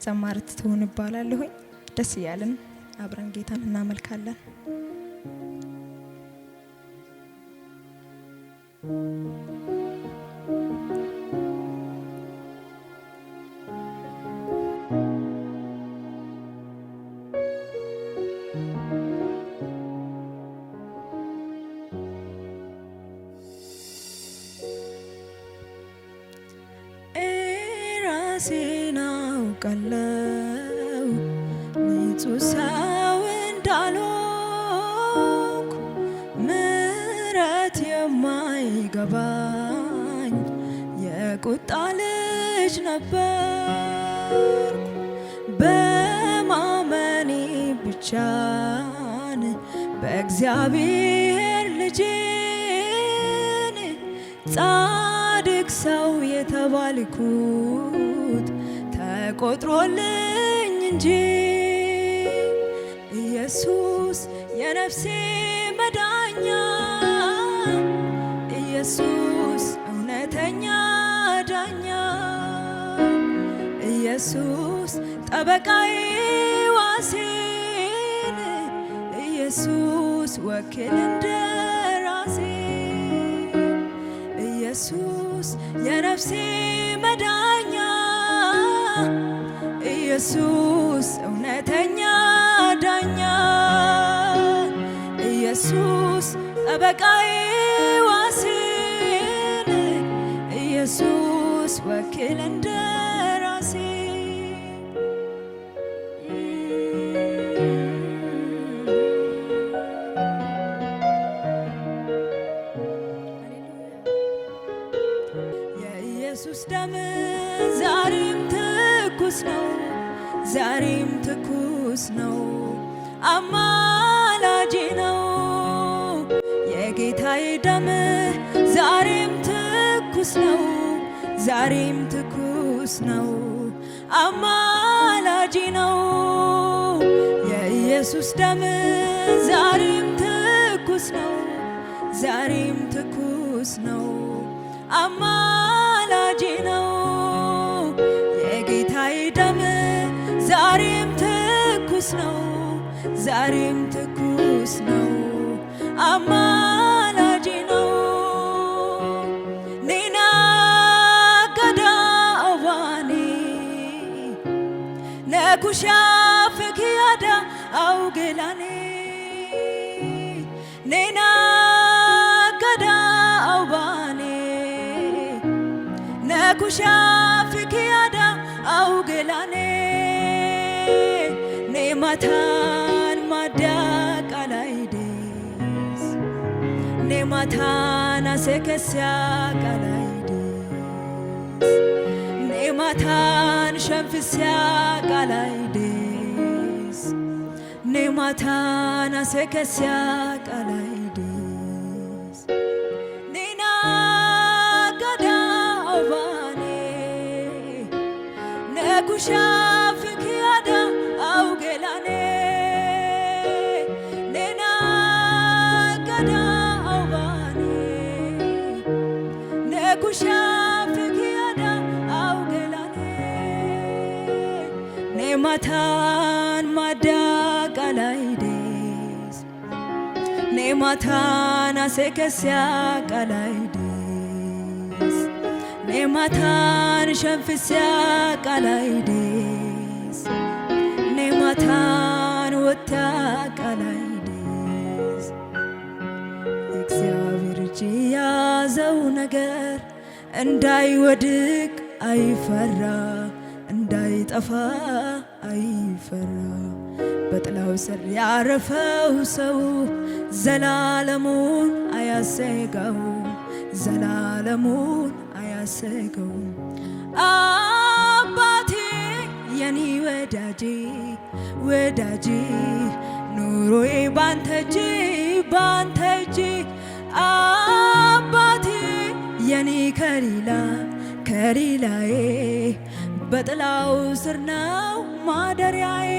ዘማሪት ትሁን እባላለሁኝ። ደስ እያለን አብረን ጌታን እናመልካለን። ራሴን አውቃለሁ ንጹህ ሰው እንዳልሆንኩ ምሕረት የማይገባኝ የቁጣ ልጅ ነበርኩ። በማመኔ ብቻን በእግዚአብሔር ልጅን ጻድቅ ሰው የተባልኩት ተቆጥሮልኝ እንጂ ኢየሱስ የነፍሴ መዳኛ፣ ኢየሱስ እውነተኛ ዳኛ፣ ኢየሱስ ጠበቃዬ ዋሴን፣ ኢየሱስ ወኪል እንደራሴ፣ ኢየሱስ የነፍሴ መዳኛ፣ ኢየሱስ እውነተኛ ዳኛ፣ ኢየሱስ ጠበቃዬ ዋሴን፣ ኢየሱስ ወኪል እንደራሴ። የኢየሱስ ደም ዛሬም ትኩስ ነው፣ ዛሬም ትኩስ ነው፣ አማላጄ ነው። የጌታዬ ደም ዛሬም ትኩስ ነው፣ ዛሬም ትኩስ ነው፣ አማላጄ ነው። የኢየሱስ ደም ዛሬም ትኩስ ነው፣ ዛሬም ትኩስ ነው፣ አማላጄ ነው። የጌታዬ ደም ዛሬም ትኩስ ነው፣ ዛሬም ትኩስ ነው፣ አማላጄ ነው። ኔና ገዳዋኔ ነኩሻ ፍክያዳ አውጌላኔ ኔና ገዳዋኔ ነኩሻ ፍክያዳ አውጌላኔ ኔማታን ማዳቃላይዴስ ኔማታን አሴከስያ ቃላይዴስ ኔማታን ሸንፍስያ ቃላይዴስ ኔማታን አሴከስያ ቃላይዴስ ኔና ገዳ ኦባኔ ነኩሻ ፍክያዳ አውጌላኔ ኔና ገዳ ኦባኔ ነኩሻ ፍክያዳ አውጌላኔ ኔማታን ማዳቃላይዴስ ኔማታን አሴከስያ ቃላይዴስ ኔማታን ሸንፍስያ ቃላይዴስ ኔማታን ወታ ቃላይዴስ እግዚአብሔር እጅ ያዘው ነገር እንዳይወድቅ አይፈራ፣ እንዳይጠፋ አይፈራ። በጥላው ስር ያረፈው ሰው ዘላለሙን አያሰጋው፣ ዘላለሙን አያሰጋው። አባቴ የኔ ወዳጄ ወዳጄ ኑሮዬ ባንተ እጅ ባንተ እጅ አባቴ የኔ ከሊላ ከሊላዬ በጥላው ስር ነው ማደሪያዬ።